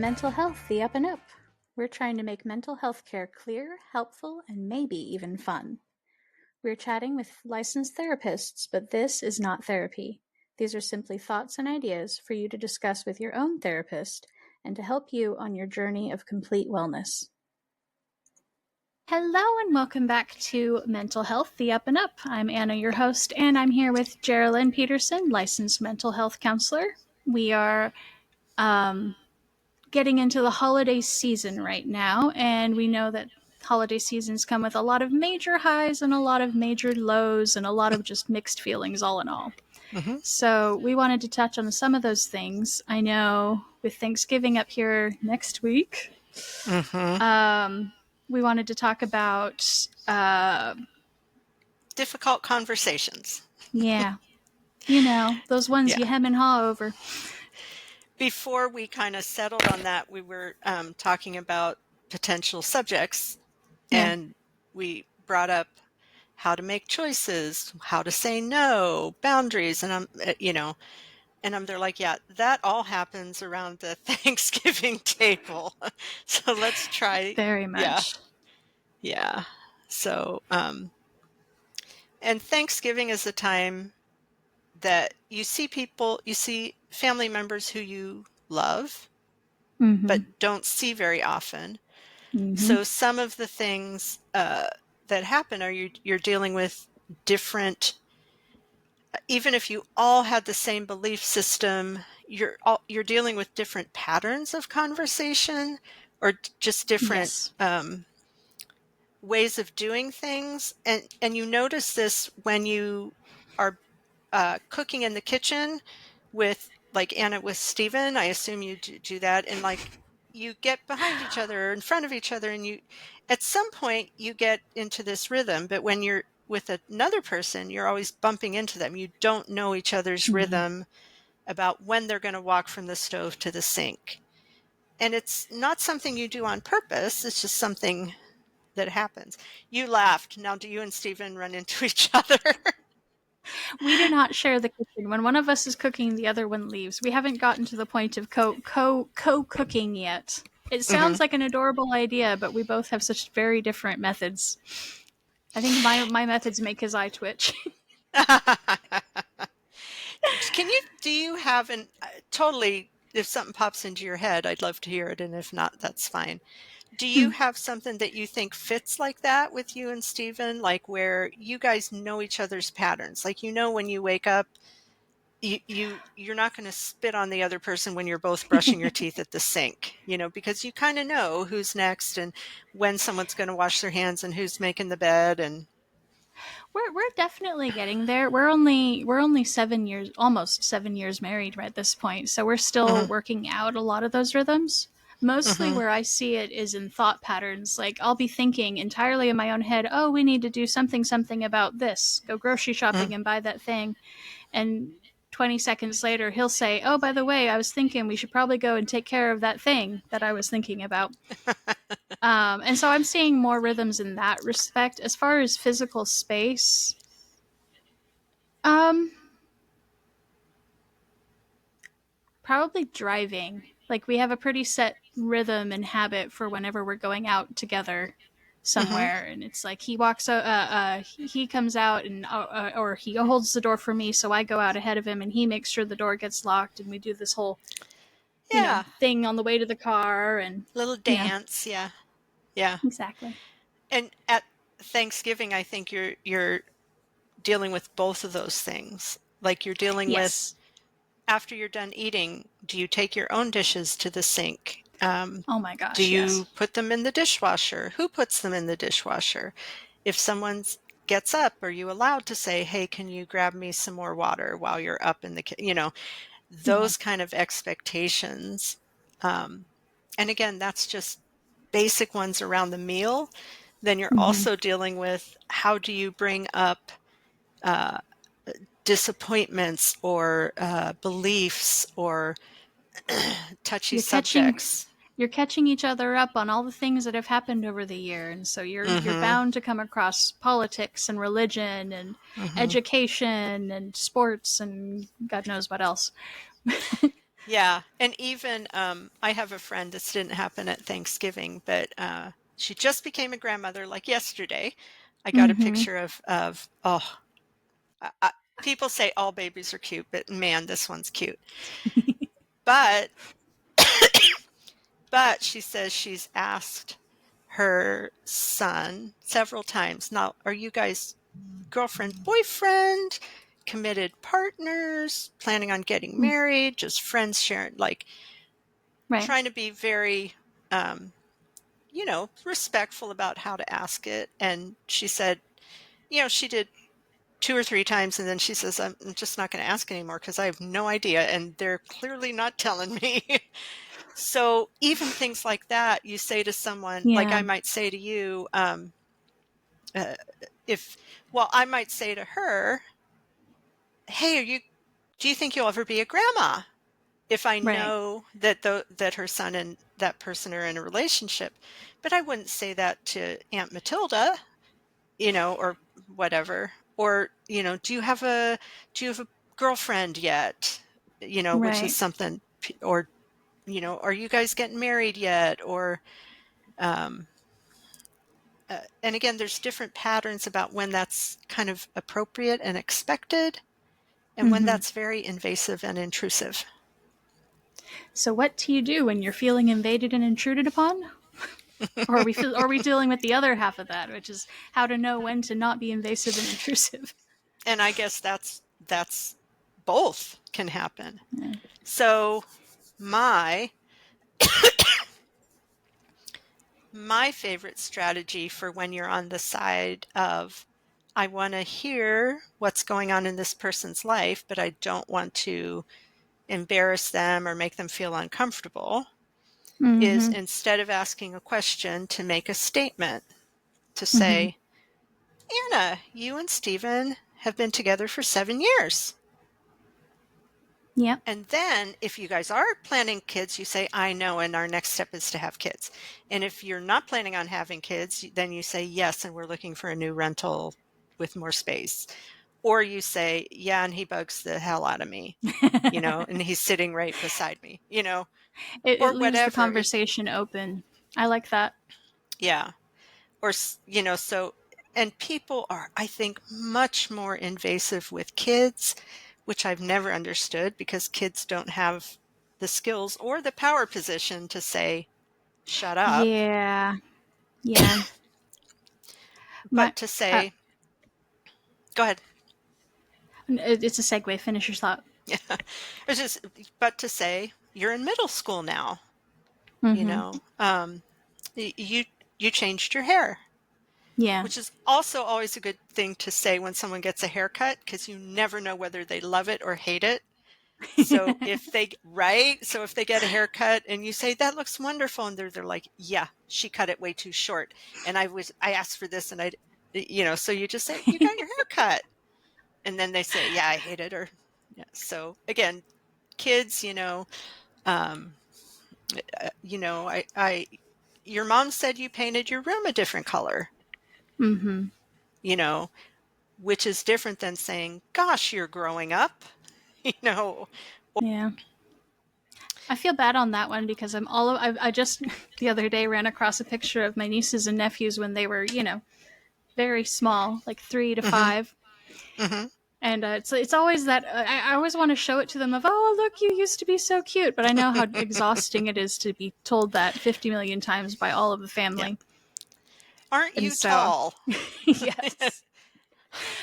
Mental Health, the Up&Up. We're trying to make mental health care clear, helpful, and maybe even fun. We're chatting with licensed therapists, but this is not therapy. These are simply thoughts and ideas for you to discuss with your own therapist and to help you on your journey of complete wellness. Hello and welcome back to Mental Health, the Up&Up. I'm Anna, your host, and I'm here with Geraldine Peterson, licensed mental health counselor. We are getting into the holiday season right now, and we know that holiday seasons come with a lot of major highs and a lot of major lows and a lot of just mixed feelings all in all. Mm-hmm. So we wanted to touch on some of those things. I know with Thanksgiving up here next week, we wanted to talk about difficult conversations. Yeah. Those ones you hem and haw over. Before we kind of settled on that, we were talking about potential subjects, and we brought up how to make choices, how to say no, boundaries, and they're like, yeah, that all happens around the Thanksgiving table. So let's try. Very much. Yeah. So, and Thanksgiving is the time that you see family members who you love, but don't see very often. So some of the things that happen are you're dealing with different, even if you all had the same belief system, you're dealing with different patterns of conversation or just different ways of doing things. And you notice this when you are cooking in the kitchen with, like Anna with Stephen. I assume you do that, and like you get behind each other or in front of each other, and you at some point you get into this rhythm. But when you're with another person, you're always bumping into them. You don't know each other's rhythm about when they're going to walk from the stove to the sink. And it's not something you do on purpose. It's just something that happens. You laughed. Now, do you and Stephen run into each other? We do not share the kitchen. When one of us is cooking, the other one leaves. We haven't gotten to the point of co-cooking yet. It sounds like an adorable idea, but we both have such very different methods. I think my methods make his eye twitch. Do you have an totally, if something pops into your head, I'd love to hear it. And if not, that's fine. Do you have something that you think fits like that with you and Stephen? Like where you guys know each other's patterns? Like, when you wake up, you're not going to spit on the other person when you're both brushing your teeth at the sink, because you kind of know who's next and when someone's going to wash their hands and who's making the bed. And we're definitely getting there. We're only almost 7 years married right at this point, so we're still working out a lot of those rhythms. Mostly where I see it is in thought patterns. Like, I'll be thinking entirely in my own head, oh, we need to do something about this. Go grocery shopping and buy that thing. And 20 seconds later, he'll say, oh, by the way, I was thinking we should probably go and take care of that thing that I was thinking about. And so I'm seeing more rhythms in that respect. As far as physical space, probably driving. Like, we have a pretty set rhythm and habit for whenever we're going out together somewhere, and it's like he comes out and or he holds the door for me, so I go out ahead of him, and he makes sure the door gets locked, and we do this whole thing on the way to the car and little dance. Yeah. Exactly. And at Thanksgiving, I think you're dealing with both of those things. Like, you're dealing with, after you're done eating, do you take your own dishes to the sink? Oh my gosh, do you put them in the dishwasher? Who puts them in the dishwasher? If someone gets up, are you allowed to say, hey, can you grab me some more water while you're up in the kitchen? Those kind of expectations. And again, that's just basic ones around the meal. Then you're also dealing with, how do you bring up disappointments or beliefs or touchy subjects. You're catching each other up on all the things that have happened over the year, and so you're bound to come across politics and religion and education and sports and God knows what else. Yeah, and even, I have a friend, this didn't happen at Thanksgiving, but, she just became a grandmother, like, yesterday. I got a Mm-hmm. picture of people say all babies are cute, but man, this one's cute. But but she says she's asked her son several times, "Now, are you guys girlfriend, boyfriend, committed partners, planning on getting married, just friends sharing," like, Right. trying to be very, um respectful about how to ask it. And she said, she did 2 or 3 times, and then she says, I'm just not going to ask anymore because I have no idea. And they're clearly not telling me. So even things like that, you say to someone, like Yeah. I might say to you, uh, if, well, I might say to her, hey, do you think you'll ever be a grandma? If I Right. know that her son and that person are in a relationship. But I wouldn't say that to Aunt Matilda, or whatever. Or, do you have a girlfriend yet? Which is Right. something, or, are you guys getting married yet? Or, um, and again, there's different patterns about when that's kind of appropriate and expected, and when Mm-hmm. that's very invasive and intrusive. So what do you do when you're feeling invaded and intruded upon? Or are we dealing with the other half of that, which is how to know when to not be invasive and intrusive? And I guess that's both can happen. Yeah. So my my favorite strategy for when you're on the side of, I want to hear what's going on in this person's life, but I don't want to embarrass them or make them feel uncomfortable, is Mm-hmm. instead of asking a question, to make a statement, to Mm-hmm. say, Anna, you and Stephen have been together for 7 years. Yep. And then if you guys are planning kids, you say, I know, and our next step is to have kids. And if you're not planning on having kids, then you say, yes, and we're looking for a new rental with more space. Or you say, yeah, and he bugs the hell out of me, and he's sitting right beside me, It or leaves the whatever. conversation open. I like that. Yeah. Or, so, and people are, I think, much more invasive with kids, which I've never understood, because kids don't have the skills or the power position to say, shut up. Yeah. Yeah. My But to uh, say, go ahead. it's a segue. Finish your thought. Yeah. It's just, but to say, you're in middle school now, you Mm-hmm. know, um, you, you changed your hair, Yeah. which is also always a good thing to say when someone gets a haircut, because you never know whether they love it or hate it. So if they, right? So if they get a haircut and you say, that looks wonderful, and they're like, yeah, she cut it way too short. And I asked for this, and so you just say, you got your hair cut. And then they say, yeah, I hate it. Or, yeah. So again, kids, um, your mom said you painted your room a different color, Mm-hmm. you know, which is different than saying, gosh, you're growing up, you know. Yeah. I feel bad on that one because I just the other day ran across a picture of my nieces and nephews when they were, very small, like 3 to Hmm. 5. Hmm. And it's always that I always want to show it to them of, oh, look, you used to be so cute, but I know how exhausting it is to be told that 50 million times by all of the Yeah. family. Aren't And you so tall? yes,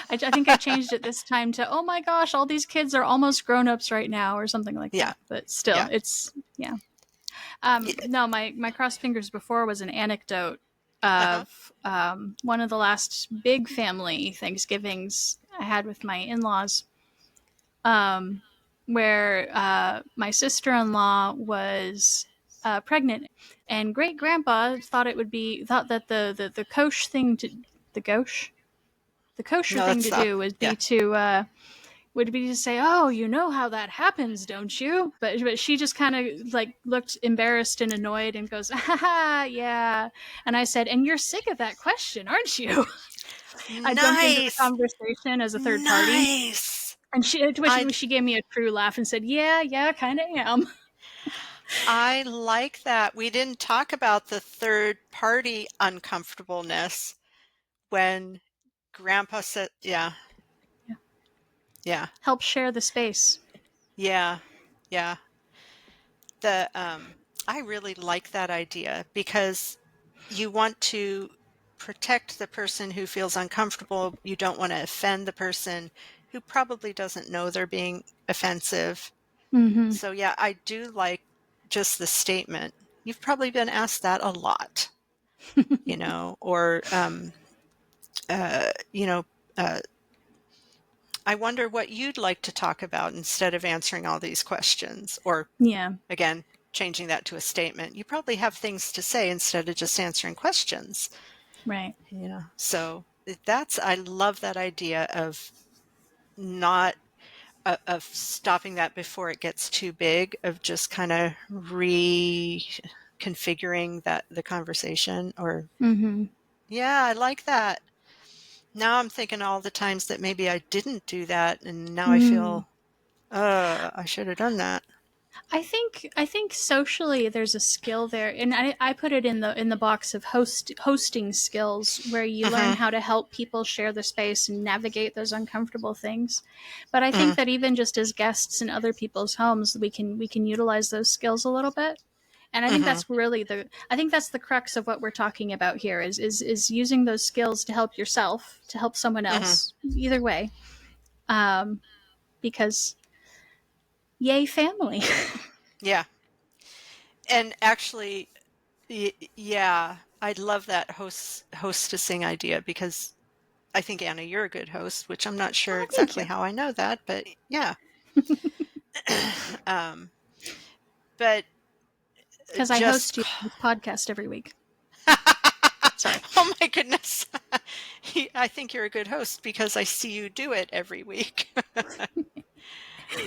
I think I changed it this time to, oh my gosh, all these kids are almost grown-ups right now, or something like Yeah. that. But still, Yeah. it's, yeah. Yeah. No, my crossed fingers before was an anecdote Uh-huh. of one of the last big family Thanksgivings I had with my in-laws, um, where my sister-in-law was pregnant, and great grandpa thought that the kosher thing to the gauche the kosher No, thing that's to do yeah. would be to say, "Oh, you know how that happens, don't you?" But she just kind of like looked embarrassed and annoyed and goes, "Ha, yeah." And I said, "And you're sick of that question, aren't you?" I jumped into the Nice. conversation as a third party. Nice. And I she gave me a true laugh and said, "Yeah, yeah, kind of am." I like that. We didn't talk about the third party uncomfortableness when grandpa said, yeah, Yeah. yeah, Help share the space. yeah, yeah. The I really like that idea because you want to protect the person who feels uncomfortable. You don't want to offend the person who probably doesn't know they're being offensive. Mm-hmm. So yeah, I do like just the statement. You've probably been asked that a lot, or you know, uh, I wonder what you'd like to talk about instead of answering all these questions. Or Yeah. again, changing that to a statement. You probably have things to say instead of just answering questions. Right. So I love that idea of not of stopping that before it gets too big, of just kind of reconfiguring that the conversation. Or Mm-hmm. yeah, I like that. Now I'm thinking all the times that maybe I didn't do that, and now I Mm. feel, I should have done that. I think socially there's a skill there, and I put it in the box of hosting skills where you learn Mm-hmm. how to help people share the space and navigate those uncomfortable things. But I think Mm-hmm. that even just as guests in other people's homes, we can utilize those skills a little bit. And Mm-hmm. I think that's the crux of what we're talking about here is using those skills to help yourself, to help someone Mm-hmm. else, either way. Um, because yay family. Yeah. And actually, yeah, I'd love that hostessing idea, because I think, Anna, you're a good host, which I'm not sure Oh, thank exactly you. how I know that, but yeah. um, but Because I just host you this podcast every week. Sorry. oh my goodness. I think you're a good host because I see you do it every week.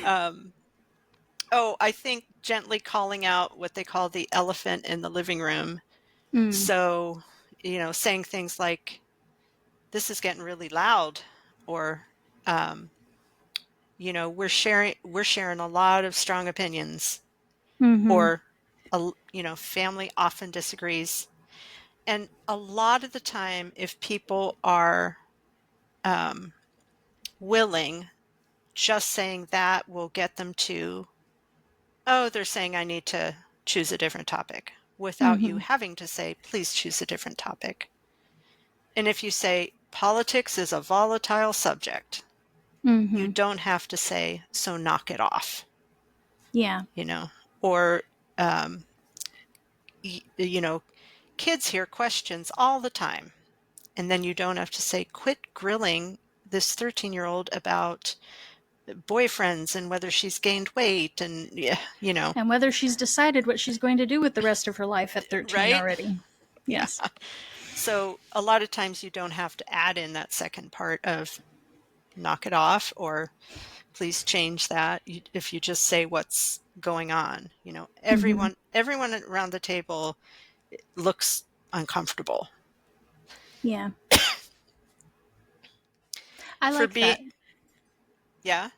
um, oh, I think gently calling out what they call the elephant in the living room. Mm, So, saying things like, this is getting really loud, or um, we're sharing a lot of strong opinions, mm-hmm. or family often disagrees. And a lot of the time, if people are um, willing, just saying that will get them to, oh, they're saying I need to choose a different topic, without you Mm-hmm. having to say, please choose a different topic. And if you say politics is a volatile subject, you Mm-hmm. don't have to say, so knock it off, Yeah. you know, or, um, y- you know, kids hear questions all the time. And then you don't have to say, quit grilling this 13-year-old about boyfriends and whether she's gained weight, and yeah, And whether she's decided what she's going to do with the rest of her life at 13 right? already. Yeah. Yes. So a lot of times you don't have to add in that second part of knock it off, or please change that. If you just say what's going on, Mm-hmm. everyone around the table looks uncomfortable. Yeah. I For like being, that. yeah.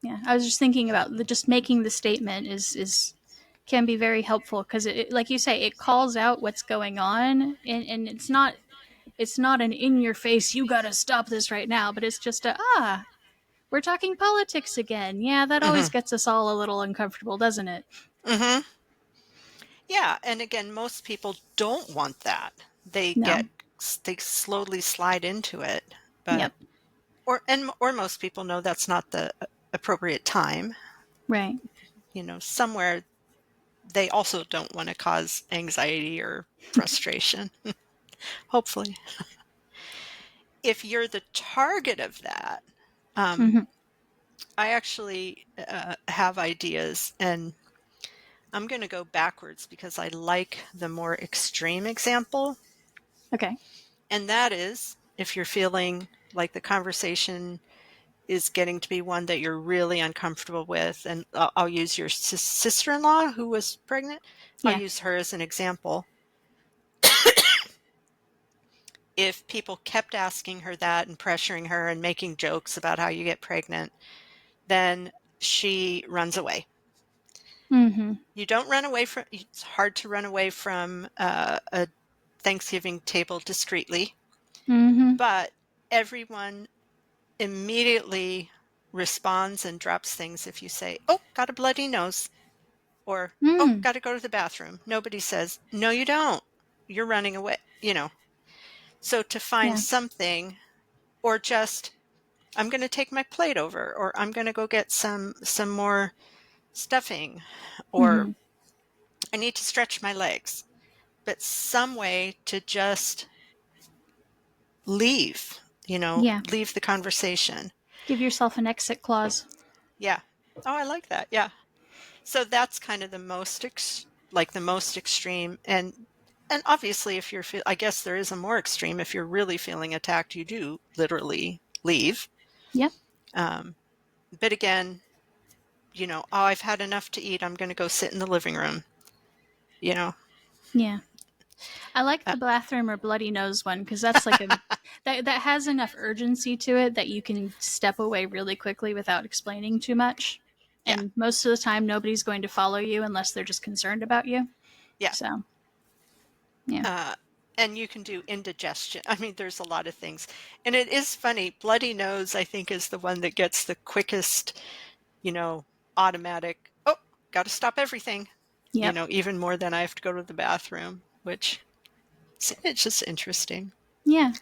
Yeah. I was just thinking about just making the statement is can be very helpful because like you say, it calls out what's going on, and it's not an in your face, you got to stop this right now, but it's just we're talking politics again. Yeah, that always Hmm. gets us all a little uncomfortable, doesn't it? Hmm. Yeah, and again, most people don't want that. No. They slowly slide into it, but Yep. or most people know that's not the appropriate time. Right. Somewhere they also don't want to cause anxiety or frustration. Hopefully, if you're the target of that, um, Mm-hmm. I actually have ideas, and I'm going to go backwards because I like the more extreme example. Okay. And that is, if you're feeling like the conversation is getting to be one that you're really uncomfortable with, and I'll use your sister-in-law who was pregnant. I'll Yeah. use her as an example. If people kept asking her that and pressuring her and making jokes about how you get pregnant, then she runs away. Mm-hmm. You don't run away from, it's hard to run away from a Thanksgiving table discreetly, Mm-hmm. but everyone immediately responds and drops things if you say, "Oh, got a bloody nose," or "Oh, Mm. got to go to the bathroom." Nobody says, "No, you don't. You're running away." So to find Yeah. something, or just, "I'm going to take my plate over," or "I'm going to go get some more stuffing," or Mm-hmm. "I need to stretch my legs." But some way to just leave, Yeah. leave the conversation. Give yourself an exit clause. Yeah. Oh, I like that. Yeah. So that's kind of like the most extreme. And obviously, if I guess there is a more extreme. If you're really feeling attacked, you do literally leave. Yep. Um, but again, "Oh, I've had enough to eat. I'm going to go sit in the living room." You know, Yeah. I like uh, the bathroom or bloody nose one because that's like a that has enough urgency to it that you can step away really quickly without explaining too much. yeah, And most of the time, nobody's going to follow you unless they're just concerned about you. yeah. So, yeah. Uh, and you can do indigestion. I mean, there's a lot of things. And it is funny. Bloody nose, I think, is the one that gets the quickest, you know, automatic, "Oh, got to stop everything," Yep. even more than "I have to go to the bathroom," which it's just interesting. Yeah.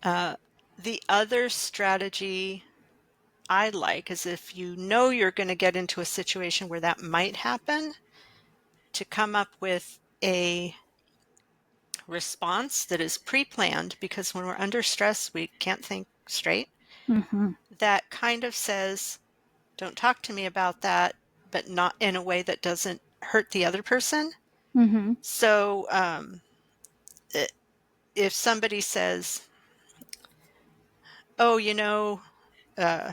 Uh, the other strategy I like is, if you know you're going to get into a situation where that might happen, to come up with a response that is pre-planned, because when we're under stress, we can't think straight. Mm-hmm. That kind of says, "Don't talk to me about that," but not in a way that doesn't hurt the other person. Mm-hmm. So if somebody says, "Oh, uh,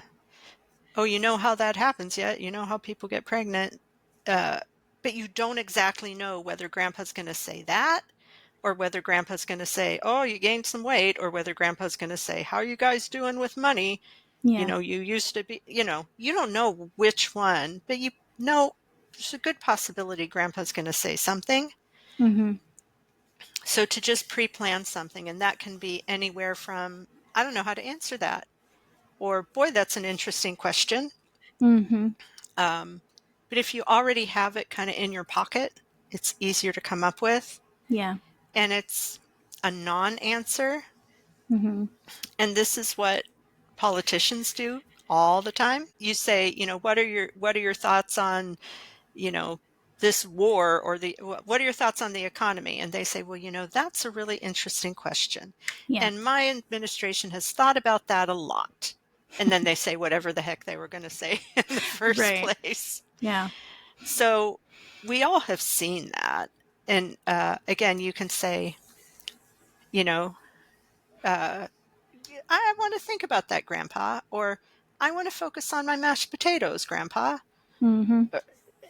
oh, you know how that happens yet? You know how people get pregnant?" Uh, but you don't exactly know whether grandpa's going to say that, or whether grandpa's going to say, "Oh, you gained some weight," or whether grandpa's going to say, "How are you guys doing with money? Yeah. You used to be," you don't know which one, but know there's a good possibility grandpa's going to say something. Mm-hmm. So to just pre-plan something, and that can be anywhere from, "I don't know how to answer that," or, "Boy, that's an interesting question." Mm-hmm. Um, but if you already have it kind of in your pocket, it's easier to come up with, Yeah. and it's a non-answer. Mm-hmm. And this is what politicians do all the time. You say, what are your thoughts on, you know, this war, or what are your thoughts on the economy? And they say, "Well, that's a really interesting question. Yeah. And my administration has thought about that a lot." And then they say whatever the heck they were going to say in the first Right. place. Yeah. So we all have seen that. And again, you can say, you know, uh, "I want to think about that, Grandpa," or, "I want to focus on my mashed potatoes, Grandpa." Mm-hmm.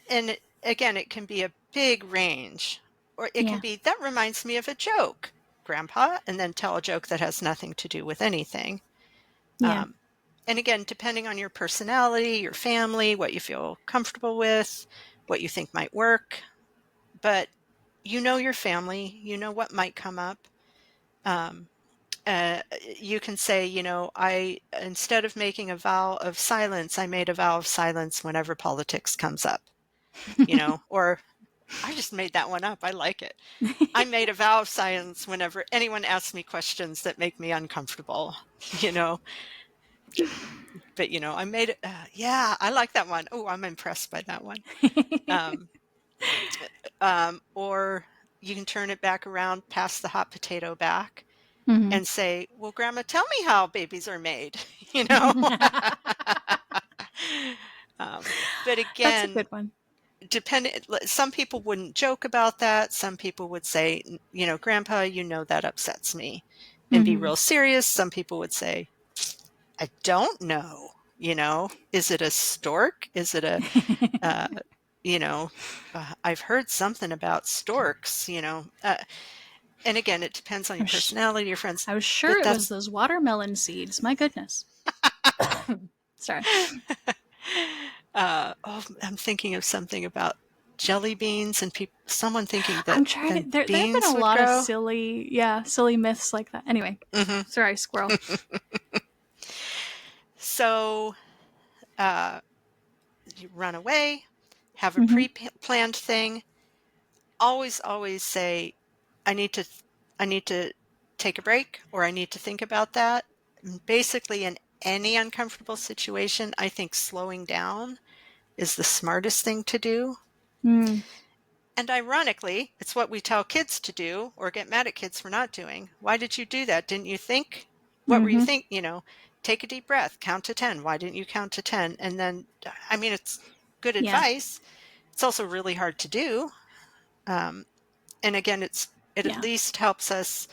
And again, it can be a big range, or it can Yeah. be, "That reminds me of a joke, Grandpa," and then tell a joke that has nothing to do with anything. Yeah. Um, and again, depending on your personality, your family, what you feel comfortable with, what you think might work, but your family, what might come up. Um, you can say, "I, instead of making a vow of silence, I made a vow of silence whenever politics comes up," or, I just made that one up. I like it. "I made a vow of silence whenever anyone asks me questions that make me uncomfortable," you know, but, I made it. Yeah, I like that one. Oh, I'm impressed by that one. Um, or you can turn it back around, pass the hot potato back, Mm-hmm. and say, "Well, Grandma, tell me how babies are made," you know? But That's a again, good one. some people wouldn't joke about that. Some people would say, "Grandpa, that upsets me," and be Mm-hmm. real serious. Some people would say, "I don't know, is it a stork? Is it uh, you know, I've heard something about storks," and again, it depends on I'm your sh- personality, your friends, I was sure but it was that's, those watermelon seeds. My goodness. Sorry. Oh, I'm thinking of something about jelly beans and someone thinking that I'm trying to. then There have been beans a would lot of grow. silly, yeah, silly myths like that. Anyway, Hmm. sorry, squirrel. So uh, you run away, have a Mm-hmm. pre-planned thing. Always say, I need to, I need to take a break, or I need to think about that. Basically, in any uncomfortable situation, I think slowing down is the smartest thing to do. Mm. And ironically, it's what we tell kids to do or get mad at kids for not doing. Why did you do that? Didn't you think? What were you Mm-hmm. think? Take a deep breath, count to 10. Why didn't you count to 10? And then, I mean, it's good Yeah. advice. It's also really hard to do. Um, and again, it at Yeah. least helps us,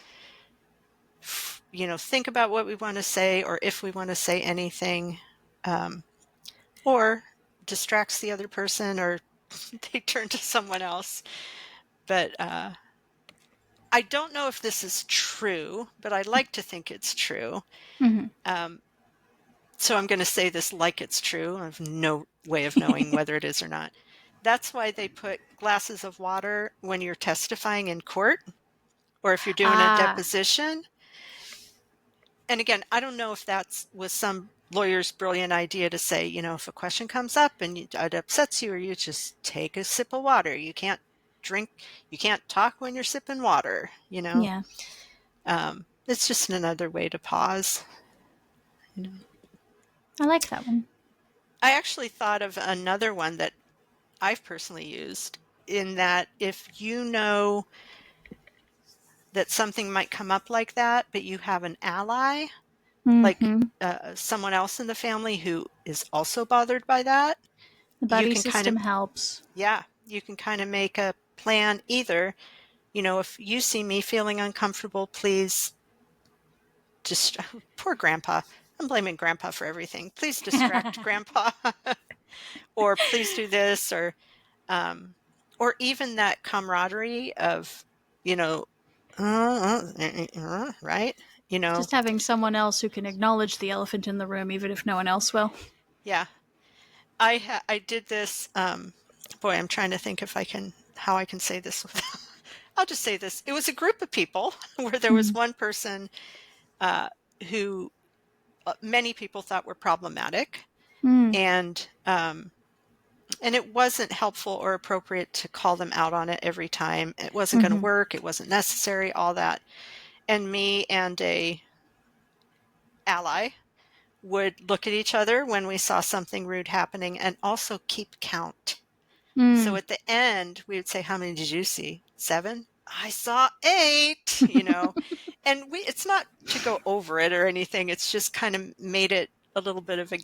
think about what we want to say, or if we want to say anything, um, or distracts the other person, or they turn to someone else. But I don't know if this is true, but I like to think it's true. Mm-hmm. Um, so I'm going to say this like it's true. I have no way of knowing whether it is or not. That's why they put glasses of water when you're testifying in court, or if you're doing a Ah. deposition. And again, I don't know if that was some lawyer's brilliant idea to say, if a question comes up and it upsets you, or you just take a sip of water. You can't drink, you can't talk when you're sipping water. Yeah. It's just another way to pause. You know, I like that one. I actually thought of another one that I've personally used, in that if you know that something might come up like that, but you have an ally, like Mm-hmm. someone else in the family who is also bothered by that, The you buddy can kind of, system helps. yeah, you can kind of make a plan. Either, if you see me feeling uncomfortable, please just, poor grandpa. I'm blaming grandpa for everything. Please distract grandpa. Or please do this, um, or even that camaraderie of, you know, right? You know, Just having someone else who can acknowledge the elephant in the room, even if no one else will. yeah. I did this. Boy, I'm trying to think if I can how I can say this. I'll just say this. It was a group of people where there was Mm. one person uh, who many people thought were problematic, Mm. and it wasn't helpful or appropriate to call them out on it every time. It wasn't going to Mm-hmm. work. It wasn't necessary. All that. And me and a ally would look at each other when we saw something rude happening, and also keep count. So Mm. at the end, we would say, how many did you see? 7? I saw 8. And it's not to go over it or anything. It's just kind of made it a little bit of a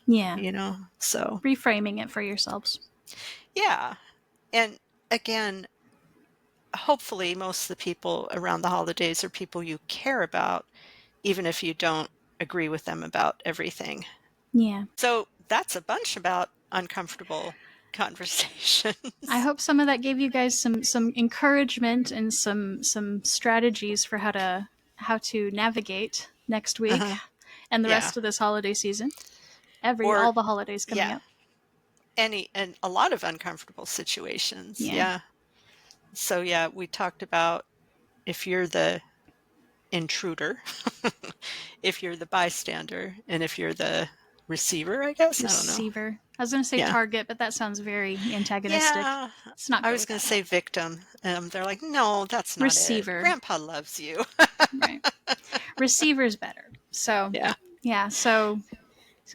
Yeah. so Reframing it for yourselves. yeah. And again, hopefully most of the people around the holidays are people you care about, even if you don't agree with them about everything. Yeah. So that's a bunch about uncomfortable I conversations. hope some of that gave you guys some encouragement and some strategies for how to navigate next week Uh-huh. and the Yeah. rest of this holiday season. Or All the holidays coming yeah, up. and a lot of uncomfortable situations. Yeah. Yeah. So yeah, we talked about if you're the intruder, if you're the bystander, and if you're the receiver, I guess. I don't know. Receiver. I was going to say Yeah. target, but that sounds very antagonistic. Yeah. Let's not I go was with going to that. say victim. They're like, no, that's not it. Receiver. Grandpa loves you. Right. Receiver's better. So, Yeah. yeah. So,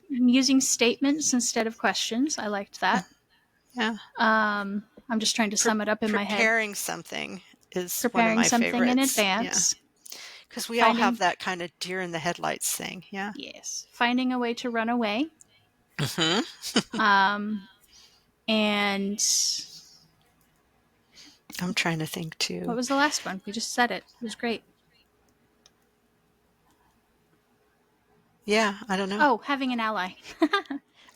using statements instead of questions. I liked that. Yeah. I'm just trying to sum it up in my head. Preparing something is one of Preparing my something in favorites. Yeah. advance. Because we all have Finding, that kind of deer in the headlights thing. Yeah. yes, finding a way to run away. Hmm. Um, and I'm trying to think what too. was the last one? We just said it. It was great. Yeah, I don't know. Oh, having an ally.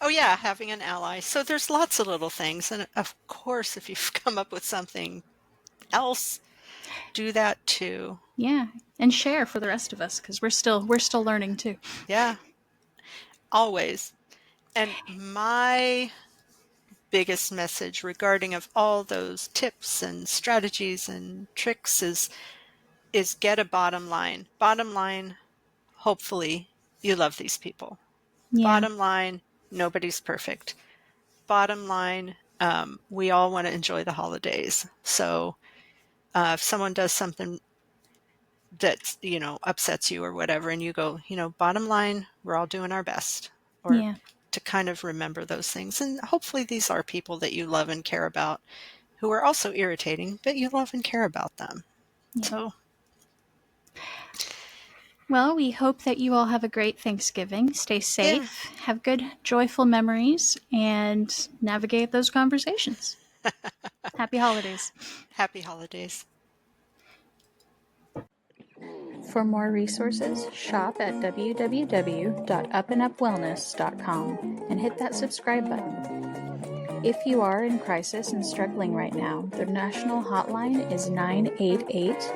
Oh, yeah, having an ally. So there's lots of little things. And of course, if you've come up with something else, do that too. Yeah, and share for the rest of us because we're still learning too. Yeah. always. And my biggest message regarding of all those tips and strategies and tricks is get a bottom line. Bottom line, hopefully you love these people. Yeah. Bottom line, nobody's perfect. Bottom line, we all want to enjoy the holidays. So if someone does something that, upsets you or whatever, and you go, bottom line, we're all doing our best. Or Yeah. to kind of remember those things. And hopefully these are people that you love and care about who are also irritating, but you love and care about them. Yeah. So, Well, we hope that you all have a great Thanksgiving. Stay yeah, safe, have good, joyful memories, and navigate those conversations. Happy holidays. happy holidays. For more resources, shop at www.upandupwellness.com and hit that subscribe button. If you are in crisis and struggling right now, the national hotline is 988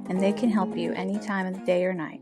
and they can help you any time of the day or night.